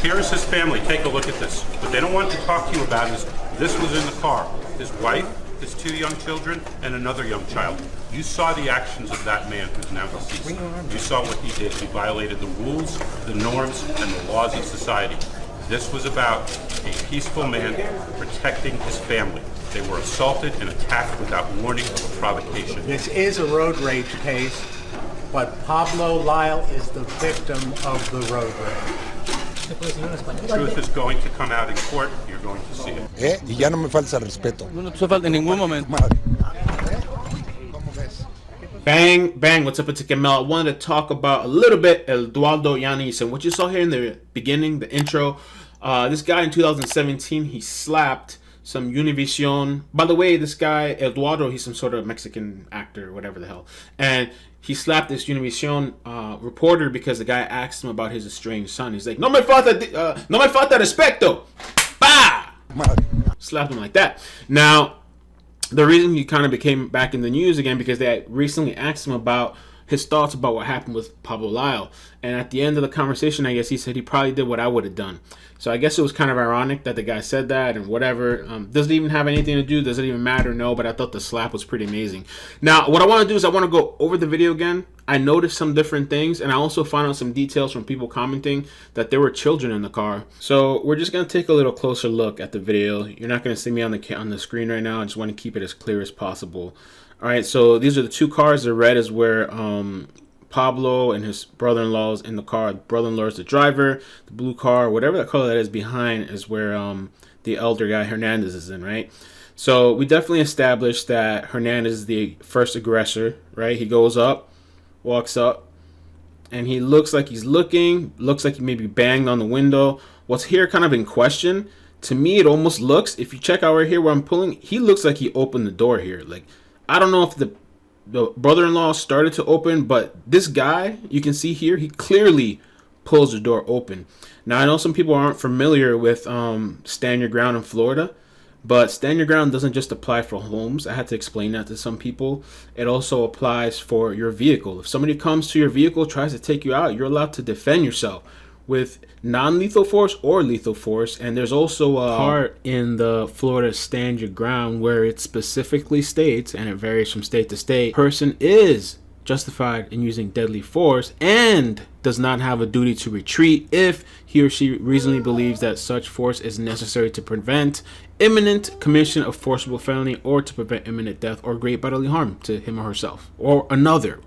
Here is his family. Take a look at this. What they don't want to talk to you about is this was in the car. His wife, his 2 young children, and another young child. You saw the actions of that man who's now deceased. You saw what he did. He violated the rules, the norms, and the laws of society. This was about a peaceful man protecting his family. They were assaulted and attacked without warning of a provocation. This is a road rage case, but Pablo Lyle is the victim of the road rage. The truth is going to come out in court. You're going to see it. Y ya no me falta respeto. No te falta en ningún momento. Bang, bang, what's up, it's iCkEdMeL. I wanted to talk about a little bit Eduardo Yanis and what you saw here in the beginning, the intro. This guy in 2017, he slapped some Univision. By the way, this guy, Eduardo, he's some sort of Mexican actor, whatever the hell. And he slapped this Univision reporter because the guy asked him about his estranged son. He's like, no me falta respeto. Bah! Slapped him like that. Now, the reason he kind of became back in the news again because they recently asked him about his thoughts about what happened with Pablo Lyle. And at the end of the conversation, I guess he said he probably did what I would have done. So I guess it was kind of ironic that the guy said that and whatever. Doesn't even have anything to do. Does it even matter? No, but I thought the slap was pretty amazing. Now, what I want to do is I want to go over the video again. I noticed some different things, and I also found out some details from people commenting that there were children in the car. So we're just going to take a little closer look at the video. You're not going to see me on the screen right now. I just want to keep it as clear as possible. All right, so these are the 2 cars. The red is where Pablo and his brother-in-law is in the car. The brother-in-law is the driver. The blue car, whatever that color that is behind, is where the elder guy Hernandez is in, right? So we definitely established that Hernandez is the first aggressor, right? He goes up, walks up, and he looks like he's looking, looks like he maybe banged on the window. What's here kind of in question, to me it almost looks, if you check out right here where I'm pulling, he looks like he opened the door here. Like, I don't know if the brother-in-law started to open, but this guy, you can see here, he clearly pulls the door open. Now, I know some people aren't familiar with Stand Your Ground in Florida, but Stand Your Ground doesn't just apply for homes. I had to explain that to some people. It also applies for your vehicle. If somebody comes to your vehicle, tries to take you out, you're allowed to defend yourself with non-lethal force or lethal force. And there's also a part in the Florida Stand Your Ground where it specifically states, and it varies from state to state, person is justified in using deadly force and does not have a duty to retreat if he or she reasonably believes that such force is necessary to prevent imminent commission of forcible felony or to prevent imminent death or great bodily harm to him or herself or another.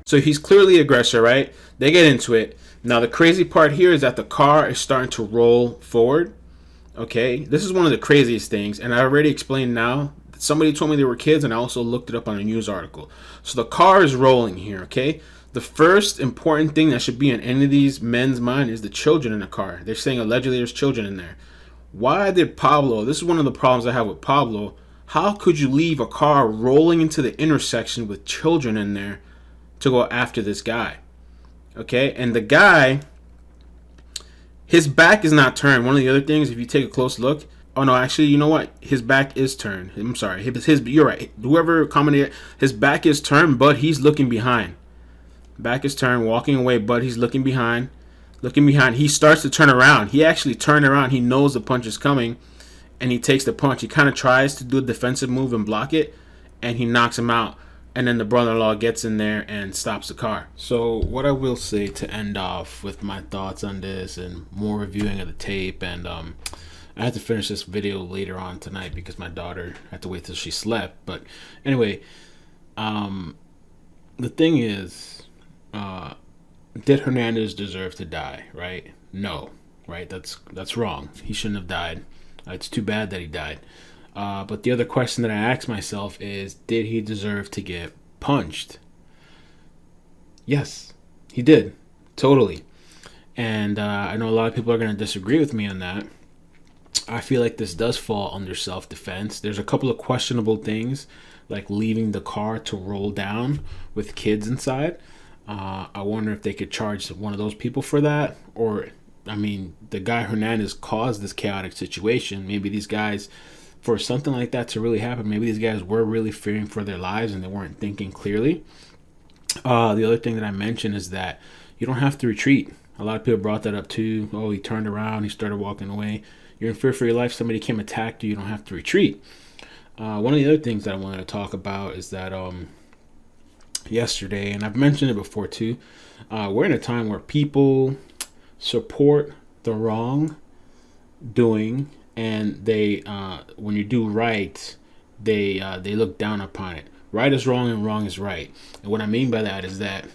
So he's clearly aggressor, right? They get into it. Now the crazy part here is that the car is starting to roll forward. Okay, this is one of the craziest things, and I already explained now. Somebody told me they were kids, and I also looked it up on a news article. So the car is rolling here, okay? The first important thing that should be in any of these men's mind is the children in the car. They're saying allegedly there's children in there. Why did Pablo, this is one of the problems I have with Pablo, how could you leave a car rolling into the intersection with children in there to go after this guy? Okay, and the guy, his back is not turned. One of the other things, if you take a close look, oh no, actually, you know what? His back is turned. I'm sorry. You're right. Whoever commented, his back is turned, but he's looking behind. Back is turned, walking away, but he's looking behind. He starts to turn around. He actually turned around. He knows the punch is coming, and he takes the punch. He kind of tries to do a defensive move and block it, and he knocks him out. And then the brother-in-law gets in there and stops the car. So what I will say to end off with my thoughts on this and more reviewing of the tape, and I had to finish this video later on tonight because my daughter had to wait till she slept. But anyway, the thing is, did Hernandez deserve to die, right? No, right? That's wrong. He shouldn't have died. It's too bad that he died. But the other question that I asked myself is, did he deserve to get punched? Yes, he did. Totally. And I know a lot of people are going to disagree with me on that. I feel like this does fall under self-defense. There's a couple of questionable things, like leaving the car to roll down with kids inside. I wonder if they could charge one of those people for that. Or, I mean, the guy Hernandez caused this chaotic situation. Maybe these guys, for something like that to really happen, maybe these guys were really fearing for their lives and they weren't thinking clearly. The other thing that I mentioned is that you don't have to retreat. A lot of people brought that up too. Oh, he turned around, he started walking away. You're in fear for your life. Somebody came attacked you. You don't have to retreat. One of the other things that I wanted to talk about is that yesterday, and I've mentioned it before too, we're in a time where people support the wrong doing, and they when you do right, they look down upon it. Right is wrong and wrong is right. And what I mean by that is that,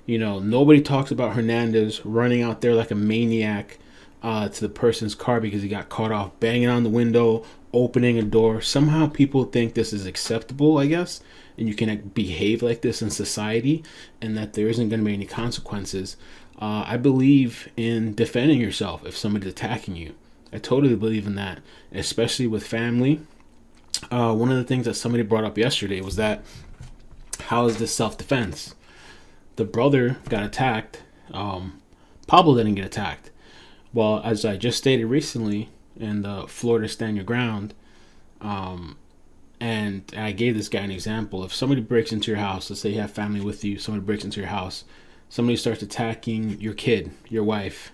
you know, nobody talks about Hernandez running out there like a maniac to the person's car because he got caught off banging on the window, opening a door. Somehow people think this is acceptable, I guess, and you can behave like this in society and that there isn't going to be any consequences. I believe in defending yourself if somebody's attacking you. I totally believe in that, especially with family. One of the things that somebody brought up yesterday was that, how is this self-defense? The brother got attacked. Pablo didn't get attacked. Well, as I just stated recently in the Florida Stand Your Ground, and I gave this guy an example. If somebody breaks into your house, let's say you have family with you, somebody breaks into your house, somebody starts attacking your kid, your wife,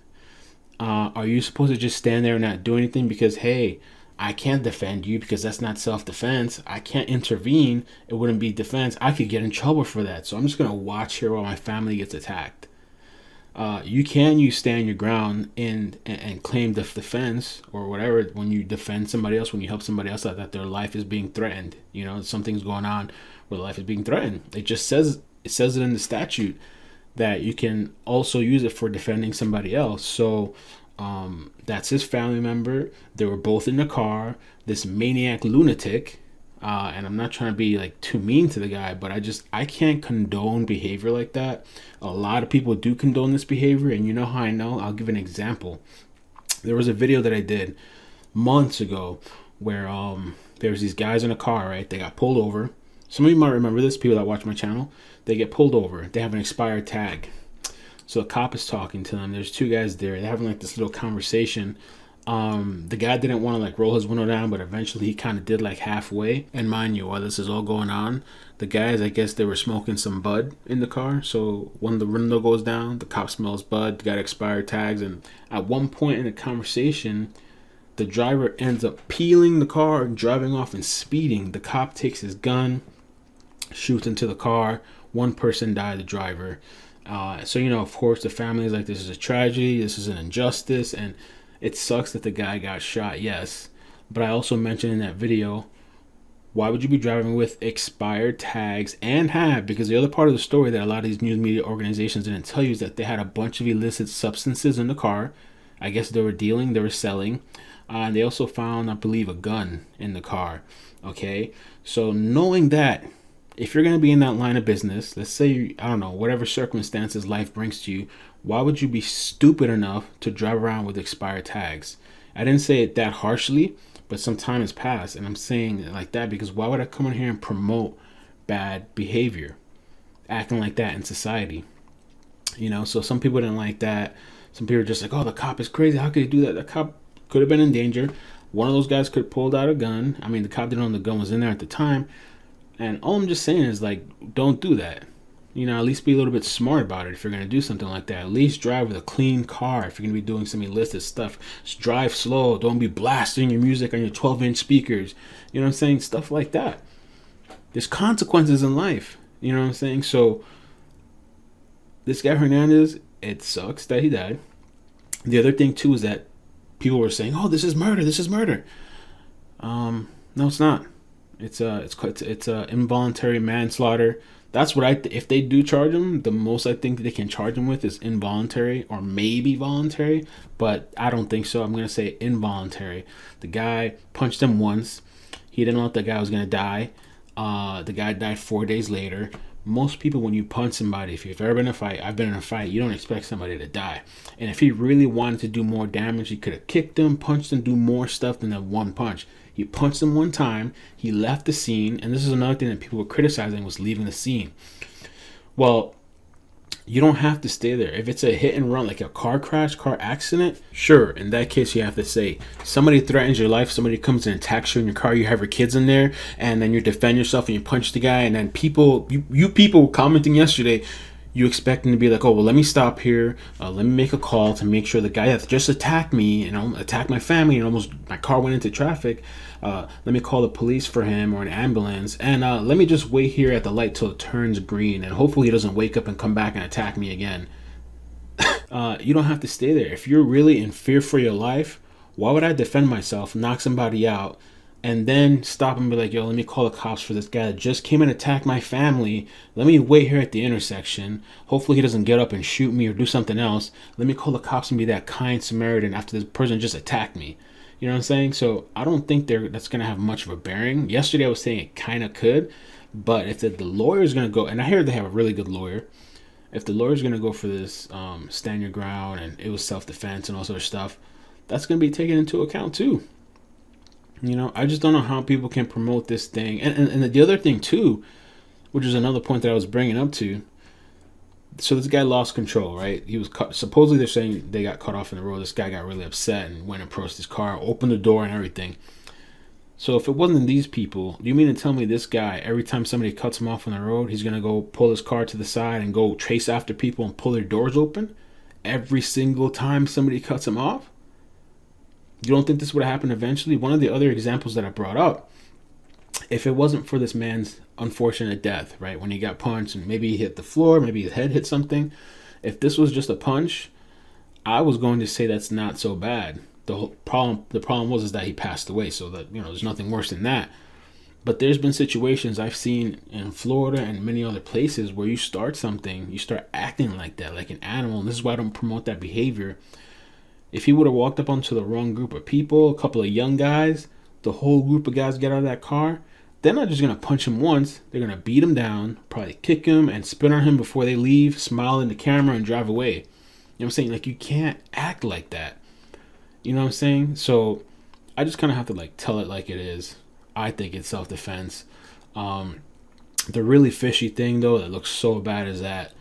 are you supposed to just stand there and not do anything because, hey, I can't defend you because that's not self-defense. I can't intervene. It wouldn't be defense. I could get in trouble for that. So I'm just going to watch here while my family gets attacked. You can stand your ground and claim the defense or whatever when you defend somebody else, when you help somebody else out that their life is being threatened. You know, something's going on where life is being threatened. It says it in the statute that you can also use it for defending somebody else. So that's his family member. They were both in the car. This maniac lunatic, and I'm not trying to be like too mean to the guy, but I can't condone behavior like that. A lot of people do condone this behavior, and you know how I know? I'll give an example. There was a video that I did months ago where there was these guys in a car, right? They got pulled over. Some of you might remember this, people that watch my channel. They get pulled over. They have an expired tag. So a cop is talking to them. There's two guys there. They're having like this little conversation. The guy didn't want to like roll his window down, but eventually he kind of did like halfway. And mind you, while this is all going on, the guys, I guess they were smoking some bud in the car. So when the window goes down, the cop smells bud, got expired tags. And at one point in the conversation, the driver ends up peeling the car and driving off and speeding. The cop takes his gun, shoots into the car. One person died, the driver. So, you know, of course, the family is like, this is a tragedy, this is an injustice, and it sucks that the guy got shot, yes. But I also mentioned in that video, why would you be driving with expired tags and have, because the other part of the story that a lot of these news media organizations didn't tell you is that they had a bunch of illicit substances in the car. I guess they were dealing, they were selling. And they also found, I believe, a gun in the car. Okay, so knowing that, if you're going to be in that line of business, let's say, I don't know, whatever circumstances life brings to you, why would you be stupid enough to drive around with expired tags? I didn't say it that harshly, but some time has passed, and I'm saying it like that because why would I come in here and promote bad behavior, acting like that in society? You know, so some people didn't like that. Some people are just like, oh, the cop is crazy. How could he do that? The cop could have been in danger. One of those guys could have pulled out a gun. I mean, the cop didn't know the gun was in there at the time. And all I'm just saying is, like, don't do that. You know, at least be a little bit smart about it if you're going to do something like that. At least drive with a clean car if you're going to be doing some illicit stuff. Just drive slow. Don't be blasting your music on your 12-inch speakers. You know what I'm saying? Stuff like that. There's consequences in life. You know what I'm saying? So, this guy Hernandez, it sucks that he died. The other thing, too, is that people were saying, oh, this is murder. This is murder. No, it's not. It's involuntary manslaughter. That's what if they do charge him, the most I think they can charge him with is involuntary or maybe voluntary, but I don't think so. I'm going to say involuntary. The guy punched him once. He didn't know that the guy was going to die. The guy died 4 days later. Most people, when you punch somebody, if you've ever been in a fight, I've been in a fight, you don't expect somebody to die. And if he really wanted to do more damage, he could have kicked him, punched him, do more stuff than that one punch. He punched him one time, he left the scene, and this is another thing that people were criticizing, was leaving the scene. Well, you don't have to stay there. If it's a hit and run, like a car crash, car accident, sure, in that case you have to say, somebody threatens your life, somebody comes and attacks you in your car, you have your kids in there, and then you defend yourself and you punch the guy, and then people, you people commenting yesterday, you expect him to be like, oh, well, let me stop here. Let me make a call to make sure the guy that just attacked me and attacked my family and almost my car went into traffic. Let me call the police for him or an ambulance. And let me just wait here at the light till it turns green. And hopefully he doesn't wake up and come back and attack me again. You don't have to stay there. If you're really in fear for your life, why would I defend myself, knock somebody out, and then stop and be like, yo, let me call the cops for this guy that just came and attacked my family. Let me wait here at the intersection. Hopefully he doesn't get up and shoot me or do something else. Let me call the cops and be that kind Samaritan after this person just attacked me. You know what I'm saying? So I don't think that's going to have much of a bearing. Yesterday I was saying it kind of could, but if the lawyer's going to go, and I hear they have a really good lawyer, if the lawyer's going to go for this stand your ground and it was self-defense and all sort of stuff, that's going to be taken into account too. You know, I just don't know how people can promote this thing. And the other thing, too, which is another point that I was bringing up to. So this guy lost control, right? He was supposedly they're saying they got cut off in the road. This guy got really upset and went and approached his car, opened the door and everything. So if it wasn't these people, do you mean to tell me this guy, every time somebody cuts him off on the road, he's going to go pull his car to the side and go chase after people and pull their doors open? Every single time somebody cuts him off? You don't think this would have happened eventually? One of the other examples that I brought up, if it wasn't for this man's unfortunate death, right, when he got punched and maybe he hit the floor, maybe his head hit something, if this was just a punch, I was going to say that's not so bad. The problem was that he passed away, so that, you know, there's nothing worse than that. But there's been situations I've seen in Florida and many other places where you start something, you start acting like that, like an animal, and this is why I don't promote that behavior. If he would have walked up onto the wrong group of people, a couple of young guys, the whole group of guys get out of that car, they're not just going to punch him once. They're going to beat him down, probably kick him and spit on him before they leave, smile in the camera and drive away. You know what I'm saying? Like, you can't act like that. You know what I'm saying? So I just kind of have to like tell it like it is. I think it's self-defense. The really fishy thing, though, that looks so bad is that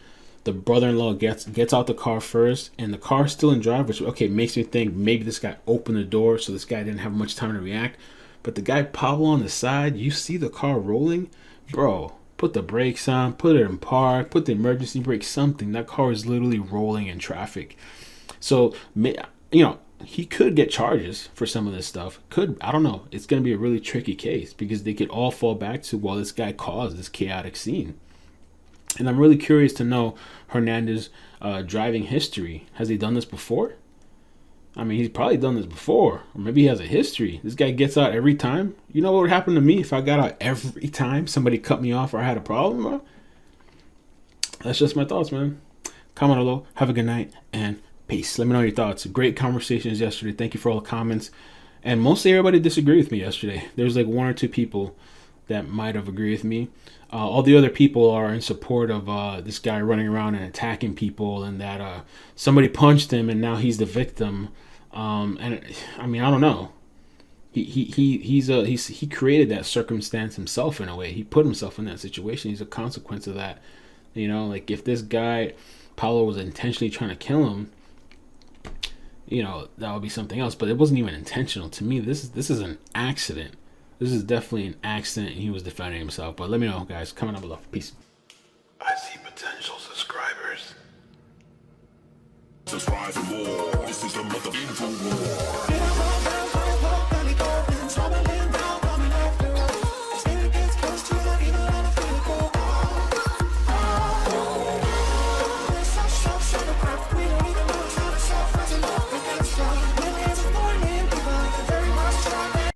the brother-in-law gets out the car first, and the car's still in drive, which, okay, makes me think maybe this guy opened the door, so this guy didn't have much time to react. But the guy, Pablo, on the side, you see the car rolling? Bro, put the brakes on, put it in park, put the emergency brake, something. That car is literally rolling in traffic. So, you know, he could get charges for some of this stuff. I don't know. It's going to be a really tricky case because they could all fall back to, well, this guy caused this chaotic scene. And I'm really curious to know Hernandez's driving history. Has he done this before? I mean, he's probably done this before. Or maybe he has a history. This guy gets out every time. You know what would happen to me if I got out every time somebody cut me off or I had a problem, bro? That's just my thoughts, man. Comment below. Have a good night and peace. Let me know your thoughts. Great conversations yesterday. Thank you for all the comments. And mostly everybody disagreed with me yesterday. There's like one or two people that might have agreed with me. All the other people are in support of this guy running around and attacking people, and that somebody punched him and now he's the victim. And I mean, I don't know. He created that circumstance himself in a way. He put himself in that situation. He's a consequence of that. You know, like if this guy Pablo was intentionally trying to kill him, you know, that would be something else. But it wasn't even intentional. To me, this is an accident. This is definitely an accident, and he was defending himself. But let me know, guys. Comment down below. Peace. I see potential subscribers. Subscribe for more. This is the mother info.